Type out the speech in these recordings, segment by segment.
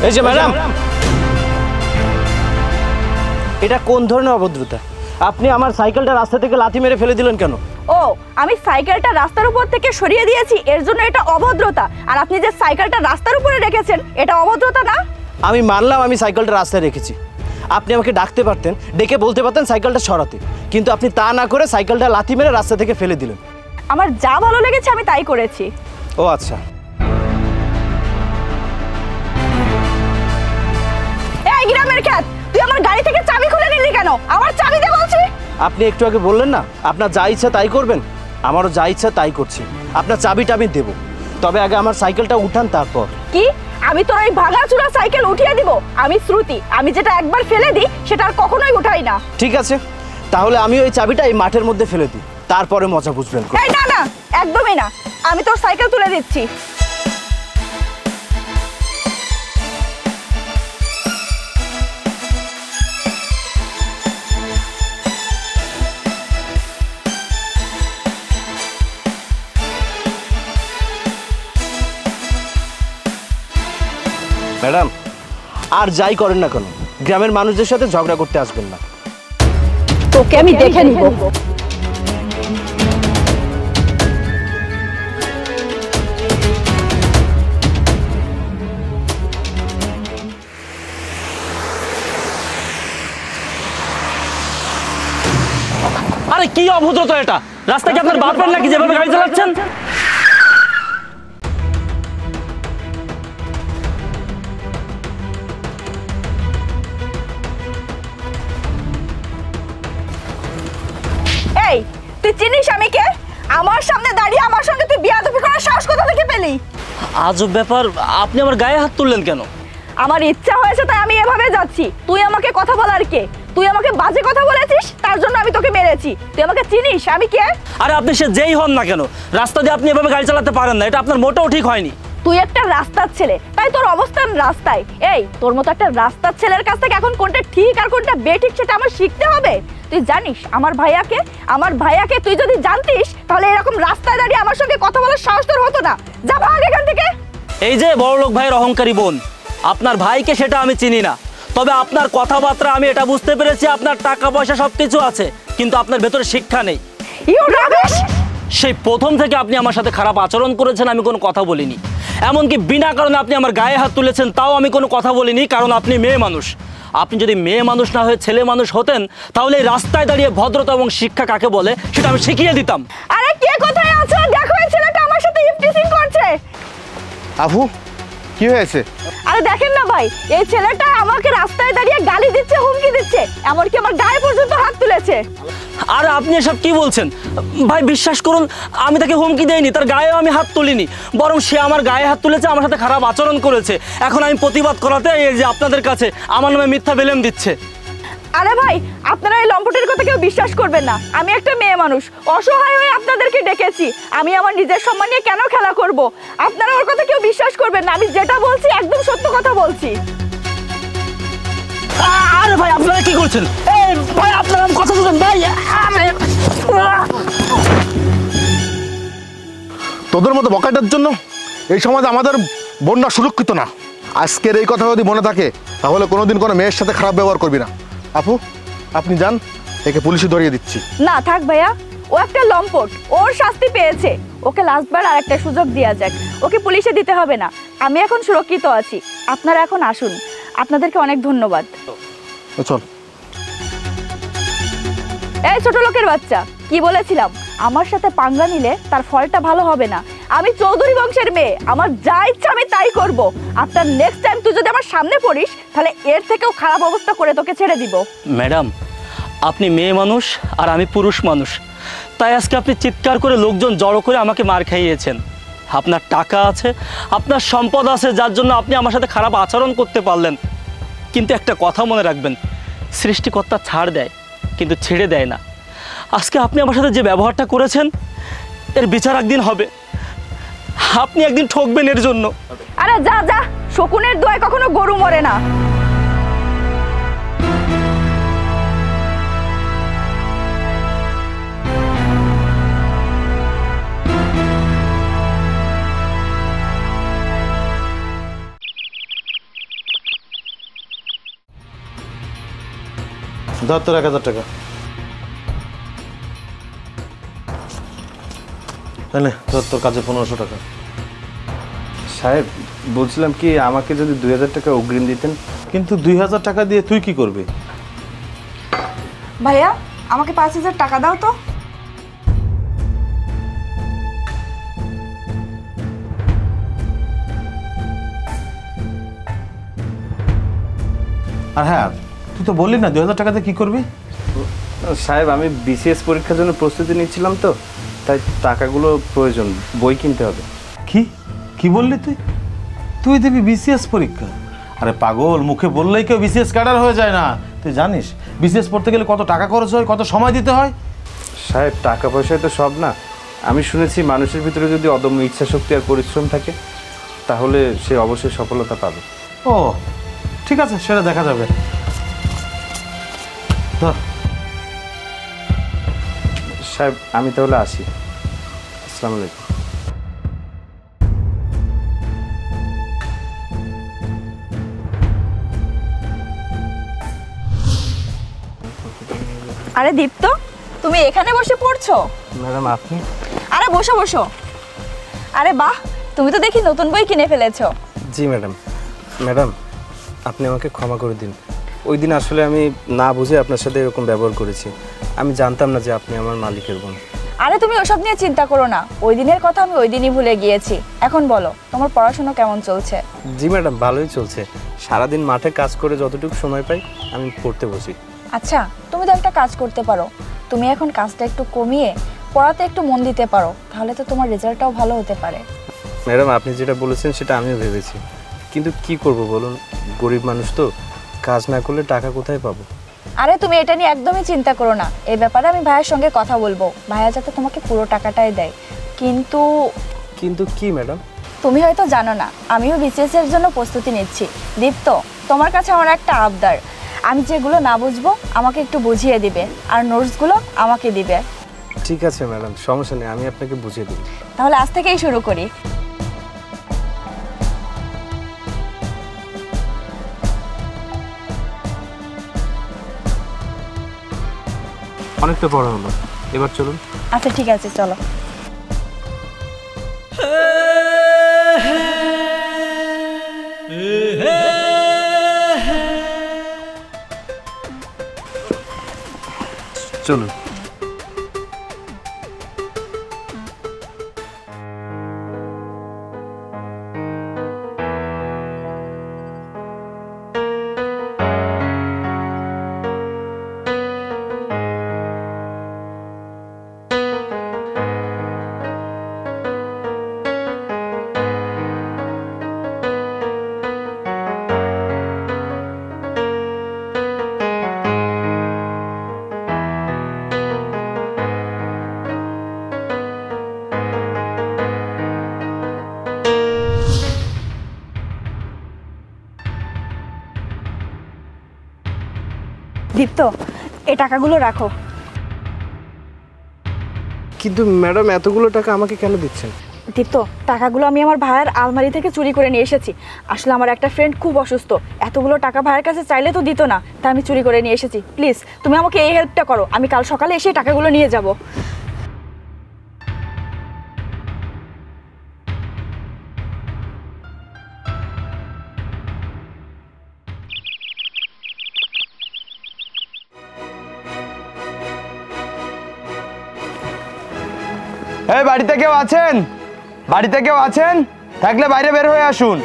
এই যে ম্যাডাম, এটা কোন ধরনের অভদ্রতা? আপনি আমার সাইকেলটা রাস্তা থেকে লাথি মেরে ফেলে দিলেন কেন? ও, আমি সাইকেলটা রাস্তার উপর থেকে সরিয়ে দিয়েছি, এর জন্য এটা অভদ্রতা। আর আপনি যে সাইকেলটা রাস্তার উপরে রেখেছেন, এটা অভদ্রতা না? আমি মানলাম আমি সাইকেলটা রাস্তায় রেখেছি, আপনি আমাকে ডাকতে পারতেন, ডেকে বলতে পারতেন সাইকেলটা সরাতে, কিন্তু আপনি তা না করে সাইকেলটা লাথি মেরে রাস্তা থেকে ফেলে দিলেন। আমার যা ভালো লেগেছে আমি তাই করেছি। ও আচ্ছা। এই গ্রামের খ্যাত, তুই আমার গাড়ি থেকে চাবি খুলে নিলি কেন? আমার চাবি দে বলছি। আপনি একটু আগে বললেন না আপনার যা ইচ্ছা তাই করবেন, আমারও যা ইচ্ছা তাই করছি। আপনার চাবিটা আমি দেবো, তবে আগে আমার সাইকেলটা উঠান তারপর। কি? আমি তোর ওই ভাঙাচুরা সাইকেল উঠিয়ে দিব? আমি শ্রুতি, আমি যেটা একবার ফেলে দিই সেটা আর কখনোই উঠাই না। ঠিক আছে, তাহলে আমি ওই চাবিটা এই মাঠের মধ্যে ফেলে দিই, তারপরে মজা বুঝবেন। এই না না, একদমই না, আমি তোর সাইকেল তুলে দিচ্ছি। ম্যাডাম, আর যাই করেন না কেন, গ্রামের মানুষদের সাথে ঝগড়া করতে আসবেন না। তোকে আমি দেখে নিব। আরে কি অভদ্রতা এটা! রাস্তায় কি আপনার বাপের নাকি যেভাবে গাড়ি চালাচ্ছেন? এই, তুই চিনিস আমি কে? আমার সামনে দাঁড়িয়ে আমার সঙ্গে তুই বিয়াদবি করার সাহস কোথা থেকে পেলি? আজব ব্যাপার, আপনি আমার গায়ে হাত তুললেন কেন? আমার ইচ্ছা হয়েছে তাই আমি এভাবে যাচ্ছি। তুই আমাকে কথা বলার কে? তুই আমাকে বাজে কথা বলেছিস, তার জন্য আমি তোকে মেরেছি। তুই আমাকে চিনিস আমি কে? আরে আপনি সে যেই হন না কেন, রাস্তা দিয়ে আপনি এভাবে গাড়ি চালাতে পারেন না, এটা আপনার মোটেও ঠিক হয়নি। তুই একটা রাস্তার ছেলে, তাই তোর অবস্থান রাস্তায়। এই, তোর মতো একটা রাস্তার ছেলের কাছ থেকে এখন কোনটা ঠিক আর কোনটা বেঠিক সেটা আমার শিখতে হবে। তুই জানিস আমার ভাইয়াকে তুই যদি জানতিস তাহলে এরকম রাস্তায় দাঁড়িয়ে আমার সঙ্গে কথা বলার সাহস তোর হতো না। যা ভাগ এখান থেকে। এই যে বড়লোক ভাইয়ের অহংকারী বোন, আপনার ভাইকে সেটা আমি চিনি না, তবে আপনার কথাবার্তা আমি এটা বুঝতে পেরেছি আপনার টাকা পয়সা সবকিছু আছে, কিন্তু আপনার ভেতরে শিক্ষা নেই। সেই প্রথম থেকে আপনি আমার সাথে খারাপ আচরণ করেছেন, আমি কোনো কথা বলিনি। এমনকি বিনা কারণে আপনি আমার গায়ে হাত তুলেছেন, তাও আমি কোনো কথা বলিনি, কারণ আপনি মেয়ে মানুষ। আপনি যদি মেয়ে মানুষ না হয়ে ছেলে মানুষ হতেন তাহলে এই রাস্তায় দাঁড়িয়ে ভদ্রতা এবং শিক্ষা কাকে বলে সেটা আমি শিখিয়ে দিতাম। আরে কে কোথায় আছো? দেখো এই ছেলেটা আমার সাথে ইফটিজিং করছে। আবু, কি হয়েছে? আরে দেখেন না ভাই, এই ছেলেটা আমাকে রাস্তায় দাঁড়িয়ে গালি দিচ্ছে, হুমকি দিচ্ছে, এমনকি আমার গায়ে পর্যন্ত হাত তুলেছে। আর আপনি এসব কি বলছেন ভাই? বিশ্বাস করুন, আমি তাকে হুমকি দেইনি, তার গায়েও আমি হাত তুলিনি, বরং সে আমার গায়ে হাত তুলেছে, আমার সাথে খারাপ আচরণ করেছে। এখন আমি প্রতিবাদ করাতে এই যে আপনাদের কাছে আমার নামে মিথ্যা বেলেম দিচ্ছে। আরে ভাই, আপনারা এই লম্পটের কথা কেউ বিশ্বাস করবেন না। আমি একটা মেয়ে মানুষ, অসহায় হয়ে আপনাদেরকে ডেকেছি। আমি আমার নিজের সম্মান নিয়ে কেন খেলা করব? আপনারা ওর কথা কেউ বিশ্বাস করবেন না। আমি যেটা বলছি একদম সত্য কথা বলছি। আরে ভাই, আপনারা কি করছেন? এই ভাই, আপনারা কথা বলছেন ভাই। তোদের মতো বকাটার জন্য এই সমাজে আমাদের বোনরা সুরক্ষিত না। আজকের এই কথা যদি মনে থাকে তাহলে কোনোদিন কোনো মেয়ের সাথে খারাপ ব্যবহার করবি না। আপু, আপনি যান, একে পুলিশে ধরিয়ে দিচ্ছি। না থাক ভাইয়া, ও একটা লম্পট, ওর শাস্তি পেয়েছে। ওকে লাস্টবার আর একটা সুযোগ দেওয়া যাক, ওকে পুলিশে দিতে হবে না। আমি এখন সুরক্ষিত আছি, আপনারা এখন আসুন। আপনাদেরকে অনেক ধন্যবাদ। চল। এই ছোট লোকের বাচ্চা, কি বলেছিলাম? আমার সাথে পাঙ্গা নিলে তার ফলটা ভালো হবে না। আমি চৌধুরী বংশের মেয়ে, আমার যা ইচ্ছা আমি তাই করব। আপনার নেক্সট টাইম তুই যদি আমার সামনে পড়িস তাহলে এর থেকেও খারাপ অবস্থা করে তোকে ছেড়ে দিব। ম্যাডাম, আপনি মেয়ে মানুষ আর আমি পুরুষ মানুষ, তাই আজকে আপনি চিৎকার করে লোকজন জড়ো করে আমাকে মার খাইয়েছেন। আপনার টাকা আছে, আপনার সম্পদ আছে, যার জন্য আপনি আমার সাথে খারাপ আচরণ করতে পারলেন। কিন্তু একটা কথা মনে রাখবেন, সৃষ্টিকর্তা ছাড় দেয় কিন্তু ছেড়ে দেয় না। আজকে আপনি আমার সাথে যে ব্যবহারটা করেছেন এর বিচার একদিন হবে, আপনি একদিন ঠকবেন এর জন্য। আরে যা যা, শকুনের দোয়ায় কখনো গরু মরে না। ধর তোর 1000 টাকা। তাহলে ধর তোর কাছে 1500 টাকা। সাহেব বলছিলাম কি আমাকে যদি 2000 টাকা অগ্রিম দিতেন। কিন্তু 2000 টাকা দিয়ে তুই কি করবি? ভাইয়া আমাকে 5000 টাকা দাও তো। আর হ্যাঁ, তুই তো বললি না 2000 টাকাতে কি করবি? সাহেব আমি বিসিএস পরীক্ষার জন্য প্রস্তুতি নিচ্ছিলাম তো, তাই টাকাগুলো প্রয়োজন, বই কিনতে হবে। কি কি বললি তুই? তুই দিবি বিসিএস পরীক্ষা? আরে পাগল, মুখে বললেই কেউ বিসিএস ক্যাডার হয়ে যায় না। তুই জানিস বিসিএস পড়তে গেলে কত টাকা খরচ হয়, কত সময় দিতে হয়? সাহেব টাকা পয়সায় তো সব না। আমি শুনেছি মানুষের ভিতরে যদি অদম্য ইচ্ছা শক্তি আর পরিশ্রম থাকে তাহলে সে অবশ্যই সফলতা পাবে। ও ঠিক আছে, সেটা দেখা যাবে। ধর। সাহেব আমি তাহলে আসি। আসসালামু আলাইকুম। আরে দীপ্ত, তুমি এখানে বসে পড়ছো? ম্যাডাম আপনি? আরে বসো বসো। আরে বাহ, তুমি তো দেখি নতুন বই কিনে ফেলেছো। জি ম্যাডাম। ম্যাডাম আপনি আমাকে ক্ষমা করে দিন। ওই দিন আসলে আমি না বুঝে আপনার সাথে এরকম ব্যবহার করেছি। আমি জানতাম না যে আপনি আমার মালিকের বোন। আরে তুমি ওসব নিয়ে চিন্তা করো না, ওই দিনের কথা আমি ওই দিনই ভুলে গিয়েছি। এখন বলো তোমার পড়াশোনা কেমন চলছে? জি ম্যাডাম ভালোই চলছে। সারাদিন মাঠে কাজ করে যতটুকু সময় পাই আমি পড়তে বসি। আচ্ছা, তুমি তো একটা কাজ করতে পারো, তুমি এখন কাজটা একটু কমিয়ে পড়াতে একটু মন দিতে পারো, তাহলে তো তোমার রেজাল্টটাও ভালো হতে পারে। ম্যাডাম আপনি যেটা বলেছেন সেটা আমিও ভেবেছি, কিন্তু কি করব বলুন, গরিব মানুষ তো, কাজ না করলে টাকা কোথায় পাবো? আরে তুমি এটা নিয়ে একদমই চিন্তা করো না, এই ব্যাপারে আমি ভাইয়ের সঙ্গে কথা বলবো, ভাইয়া যাতে তোমাকে পুরো টাকাটাই দেয়। কিন্তু কিন্তু কি ম্যাডাম? তুমি হয়তো জানো না, আমিও বিসিএস এর জন্য প্রস্তুতি নিচ্ছি। দীপ্ত, তোমার কাছে আমার একটা আবদার, আমি যেগুলো না বুঝবো আমাকে একটু বুঝিয়ে দিবে, আর নোটসগুলো আমাকে দিবে। ঠিক আছে ম্যাডাম, সমস্যা নেই, আমি আপনাকে বুঝিয়ে দেব। তাহলে আজ থেকেই শুরু করি। অনেক তো পড়া হলো, এবার চলুন। আচ্ছা ঠিক আছে, চলো। চলুন। দীপ্ত, এই টাকাগুলো রাখো। কিন্তু ম্যাডাম এতগুলো টাকা আমাকে কেন দিচ্ছেন? দীপ্ত, টাকাগুলো আমি আমার ভাইয়ের আলমারি থেকে চুরি করে নিয়ে এসেছি। আসলে আমার একটা ফ্রেন্ড খুব অসুস্থ, এতগুলো টাকা ভাইয়ের কাছে চাইলে তো দিত না, তাই আমি চুরি করে নিয়ে এসেছি। প্লিজ তুমি আমাকে এই হেল্পটা করো, আমি কাল সকালে এসে টাকাগুলো নিয়ে যাব। এই বাড়িতে কেউ আছেন? বাড়িতে কেউ আছেন? থাকলে বাইরে বের হয়ে আসুন।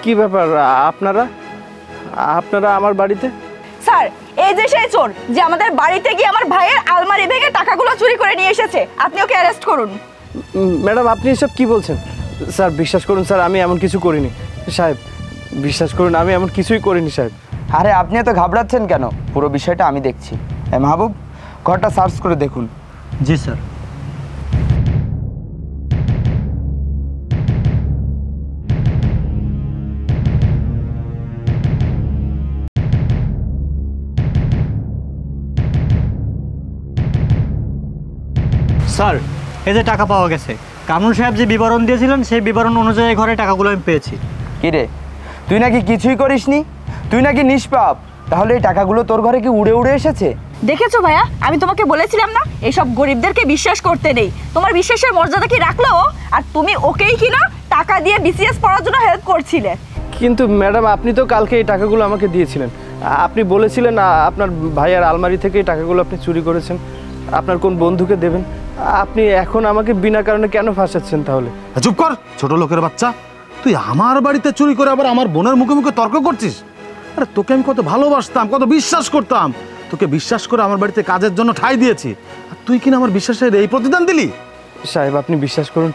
কি ব্যাপার, আপনারা আপনারা আমার বাড়িতে? স্যার, এই যে সেই চোর যে আমাদের বাড়িতে গিয়ে আমার ভাইয়ের আলমারি ভেঙে টাকাগুলো চুরি করে নিয়ে এসেছে, আপনি ওকে অ্যারেস্ট করুন। ম্যাডাম আপনি এসব কি বলছেন? স্যার বিশ্বাস করুন স্যার, আমি এমন কিছু করিনি। সাহেব বিশ্বাস করুন, আমি এমন কিছুই করিনি সাহেব। আরে আপনি এত ঘাবড়াচ্ছেন কেন? পুরো বিষয়টা আমি দেখছি। মাহবুব, ঘরটা সার্চ করে দেখুন। জি স্যার। স্যার, এই যে টাকা পাওয়া গেছে, কামরুল সাহেব যে বিবরণ দিয়েছিলেন সেই বিবরণ অনুযায়ী ঘরে টাকাগুলো আমি পেয়েছি। কি রে, তুই নাকি কিছুই করিসনি? তুই নাকি নিষ্পাপ? তাহলে এই টাকাগুলো তোর ঘরে কি উড়ে উড়ে এসেছে? দেখেছো ভাইয়া, আমি তোমাকে বলেছিলাম না এইসব গরিবদেরকে বিশ্বাস করতে নেই। তোমার বিশ্বাসের মর্যাদা কি রাখলো ও? আর তুমি ওকেই কিনা টাকা দিয়ে বিসিএস পড়ার জন্য হেল্প করছিলে। কিন্তু ম্যাডাম, আপনি তো কালকে এই টাকাগুলো আমাকে দিয়েছিলেন। আপনি বলেছিলেন আপনার ভাইয়ার আলমারি থেকে এই টাকাগুলো আপনি চুরি করেছেন, আপনার কোন বন্ধুকে দেবেন। আপনি এখন আমাকে বিনা কারণে কেন ফাঁসাচ্ছেন তাহলে? চুপ কর ছোট লোকের বাচ্চা, তুই আমার বাড়িতে চুরি করে আবার আমার বোনের মুখে মুখে তর্ক করছিস? আরে তোকে আমি কত ভালোবাসতাম, কত বিশ্বাস করতাম, তোকে বিশ্বাস করে আমার বাড়িতে কাজের জন্য ঠাঁই দিয়েছি, আর তুই কিনা আমার বিশ্বাসের এই প্রতিদান দিলি? সাহেব, আপনি বিশ্বাস করুন,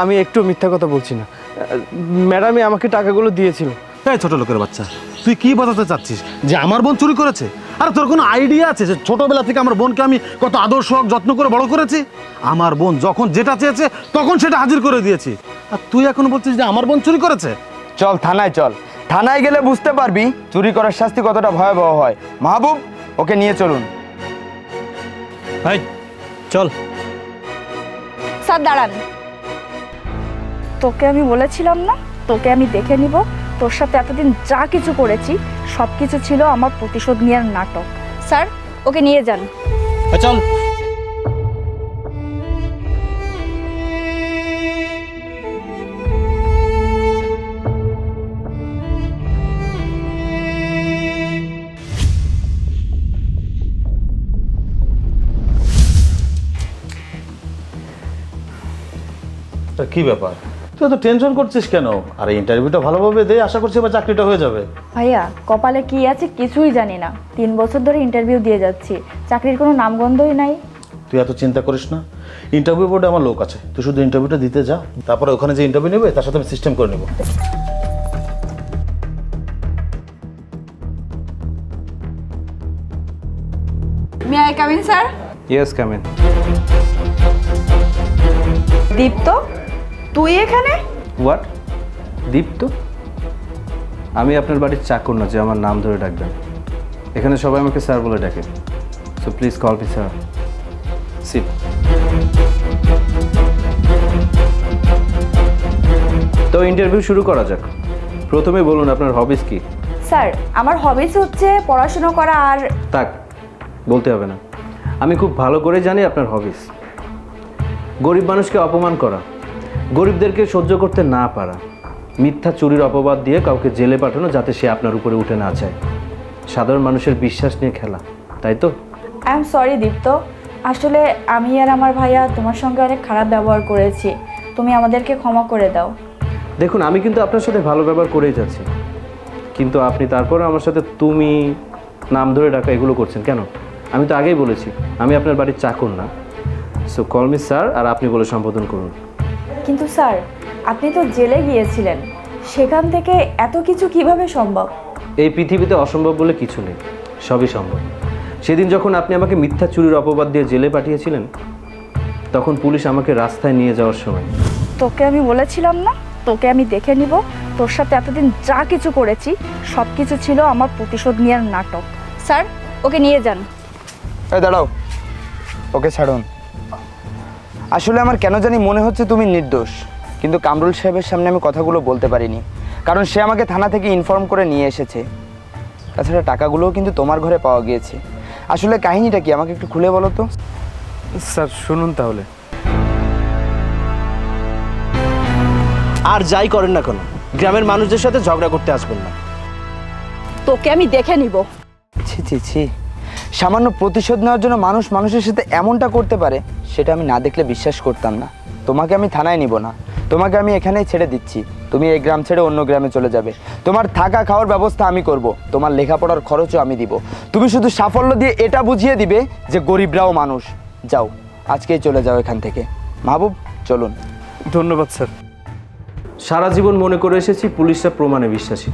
আমি একটু মিথ্যা কথা বলছি না। ম্যাডামই আমাকে টাকাগুলো দিয়েছিল। এই ছোট লোকের বাচ্চা, তুই কি বোঝাতে চাচ্ছিস যে আমার বোন চুরি করেছে? আর তোর কোনো আইডিয়া আছে যে ছোটবেলা থেকে আমার বোনকে আমি কত আদর সোহাগ যত্ন করে বড় করেছি? আমার বোন যখন যেটা চেয়েছে তখন সেটা হাজির করে দিয়েছি, আর তুই এখন বলছিস যে আমার বোন চুরি করেছে? চল থানায়, চল থানায় গেলে বুঝতে পারবি চুরি করার শাস্তি কতটা ভয়াবহ হয়। মাহবুব, ওকে নিয়ে চলুন। ভাই চল। স্যার দাঁড়ান, তোকে আমি বলেছিলাম না তোকে আমি দেখে নিব। তোর সাথে এতদিন যা কিছু করেছি সব কিছু ছিল আমার প্রতিশোধ নেওয়ার নাটক। স্যার, ওকে নিয়ে যান। চল। কি ব্যাপার, তুই তো টেনশন করছিস কেন? আর ইন্টারভিউটা ভালোভাবে দে, আশা করছি এবার চাকরিটা হয়ে যাবে। ভাইয়া, কপালে কি আছে কিছুই জানি না। 3 বছর ধরে ইন্টারভিউ দিয়ে যাচ্ছি, চাকরির কোনো নামগন্ধই নাই। তুই এত চিন্তা করিস না, ইন্টারভিউ বোর্ডে আমার লোক আছে, তুই শুধু ইন্টারভিউটা দিতে যা, তারপরে ওখানে যে ইন্টারভিউ নেবে তার সাথে আমি সিস্টেম করে নেব। May I come in sir? Yes, come in. Dipto, তুই এখানে? হোয়াট? দীপ্ত? আমি আপনার বাড়ির চাকর না যে আমার নাম ধরে ডাকবেন। এখানে সবাই আমাকে স্যার বলে ডাকে, so please call me sir. Sit. তো ইন্টারভিউ শুরু করা যাক। প্রথমে বলুন আপনার হবিস কি? স্যার, আমার হবিস হচ্ছে পড়াশোনা করা। আর থাক, বলতে হবে না, আমি খুব ভালো করে জানি আপনার হবিস। গরিব মানুষকে অপমান করা, গরিবদেরকে সহ্য করতে না পারা, মিথ্যা চুরির অপবাদ দিয়ে কাউকে জেলে পাঠানো যাতে সে আপনার উপরে উঠে না যায়, সাধারণ মানুষের বিশ্বাস নিয়ে খেলা, তাই তো? আই এম সরি দীপ্ত, আসলে আমি আর আমার ভাইয়া তোমার সঙ্গে অনেক খারাপ ব্যবহার করেছি, তুমি আমাদেরকে ক্ষমা করে দাও। দেখুন, আমি কিন্তু আপনার সাথে ভালো ব্যবহার করেই যাচ্ছি, কিন্তু আপনি তারপরে আমার সাথে তুমি, নাম ধরে ডাকা এগুলো করছেন কেন? আমি তো আগেই বলেছি আমি আপনার বাড়ির চাকর না। সো কল মি স্যার, আর আপনি বলে সম্বোধন করুন। কিন্তু স্যার, আপনি তো জেলে গিয়েছিলেন, সেখান থেকে এত কিছু কিভাবে সম্ভব? এই পৃথিবীতে অসম্ভব বলে কিছু নেই, সবই সম্ভব। সেদিন যখন আপনি আমাকে মিথ্যা চুরির অপবাদ দিয়ে জেলে পাঠিয়েছিলেন, তখন পুলিশ আমাকে রাস্তায় নিয়ে যাওয়ার সময় তোকে আমি বলেছিলাম না তোকে আমি দেখে নিব। তোর সাথে এতদিন যা কিছু করেছি সব কিছু ছিল আমার প্রতিশোধ নেওয়ার নাটক। স্যার, ওকে নিয়ে যান। এই দাঁড়াও, ওকে ছাড়ুন। আসলে আমার কেন জানি মনে হচ্ছে তুমি নির্দোষ, কিন্তু কামরুল সাহেবের সামনে আমি কথাগুলো বলতে পারিনি, কারণ সে আমাকে থানা থেকে ইনফর্ম করে নিয়ে এসেছে। তাছাড়া টাকাগুলোও কিন্তু তোমার ঘরে পাওয়া গিয়েছে। আসলে কাহিনীটা কি আমাকে একটু খুলে বলো তো। স্যার শুনুন তাহলে। আর যাই করেন না কেন, গ্রামের মানুষদের সাথে ঝগড়া করতে আসবেন না। তোকে আমি দেখে নিব। ছি ছি ছি, সামান্য প্রতিশোধ নেওয়ার জন্য মানুষ মানুষের সাথে এমনটা করতে পারে, সেটা আমি না দেখলে বিশ্বাস করতাম না। তোমাকে আমি থানায় নিব না, তোমাকে আমি এখানেই ছেড়ে দিচ্ছি। তুমি এই গ্রাম ছেড়ে অন্য গ্রামে চলে যাবে। তোমার থাকা খাওয়ার ব্যবস্থা আমি করব, তোমার লেখাপড়ার খরচও আমি দিব। তুমি শুধু সাফল্য দিয়ে এটা বুঝিয়ে দিবে যে গরিবরাও মানুষ। যাও, আজকেই চলে যাও এখান থেকে। মাহবুব, চলুন। ধন্যবাদ স্যার। সারা জীবন মনে করে এসেছি পুলিশরা প্রমাণে বিশ্বাসী,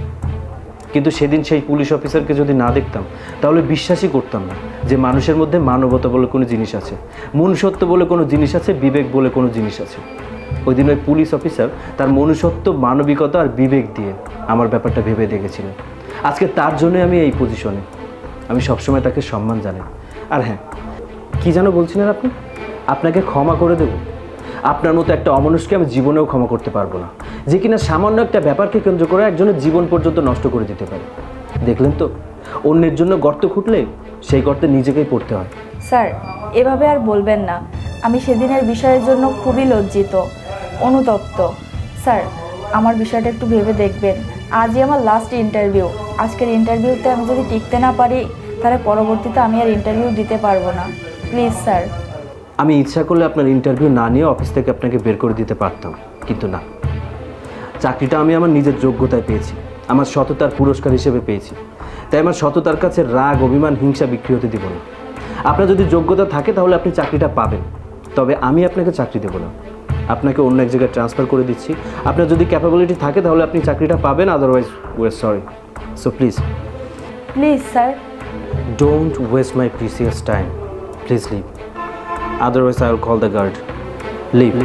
কিন্তু সেদিন সেই পুলিশ অফিসারকে যদি না দেখতাম তাহলে বিশ্বাসই করতাম না যে মানুষের মধ্যে মানবতা বলে কোনো জিনিস আছে, মনুষ্যত্ব বলে কোনো জিনিস আছে, বিবেক বলে কোনো জিনিস আছে। ওই দিন ওই পুলিশ অফিসার তার মনুষ্যত্ব, মানবিকতা আর বিবেক দিয়ে আমার ব্যাপারটা ভেবে দেখেছিলেন। আজকে তার জন্যই আমি এই পজিশনে। আমি সবসময় তাকে সম্মান জানাই। আর হ্যাঁ, কি যেন বলছিলেন আপনি? আপনাকে ক্ষমা করে দেব? আপনার মতো একটা অমানুষকে আমি জীবনেও ক্ষমা করতে পারবো না, যে কিনা সামান্য একটা ব্যাপারকে কেন্দ্র করে একজনের জীবন পর্যন্ত নষ্ট করে দিতে পারে। দেখলেন তো, অন্যের জন্য গর্ত খুঁটলে সেই গর্তে নিজেকেই পড়তে হয়। স্যার, এভাবে আর বলবেন না। আমি সেদিনের বিষয়ের জন্য খুবই লজ্জিত, অনুতপ্ত। স্যার, আমার বিষয়টা একটু ভেবে দেখবেন। আজই আমার লাস্ট ইন্টারভিউ। আজকের ইন্টারভিউতে আমি যদি টিকতে না পারি, তাহলে পরবর্তীতে আমি আর ইন্টারভিউ দিতে পারবো না। Please sir. আমি ইচ্ছা করলে আপনার ইন্টারভিউ না নিয়ে অফিস থেকে আপনাকে বের করে দিতে পারতাম, কিন্তু না, চাকরিটা আমি আমার নিজের যোগ্যতায় পেয়েছি, আমার সততার পুরস্কার হিসেবে পেয়েছি। তাই আমার সততার কাছে রাগ, অভিমান, হিংসা বিক্রি হতে দিব না। আপনার যদি যোগ্যতা থাকে তাহলে আপনি চাকরিটা পাবেন, তবে আমি আপনাকে চাকরি দেবো না, আপনাকে অন্য এক জায়গায় ট্রান্সফার করে দিচ্ছি। আপনার যদি ক্যাপাবিলিটি থাকে তাহলে আপনি চাকরিটা পাবেন, otherwise way sorry. So please sir, don't waste my precious time, please leave, otherwise I will call the guard. Leave.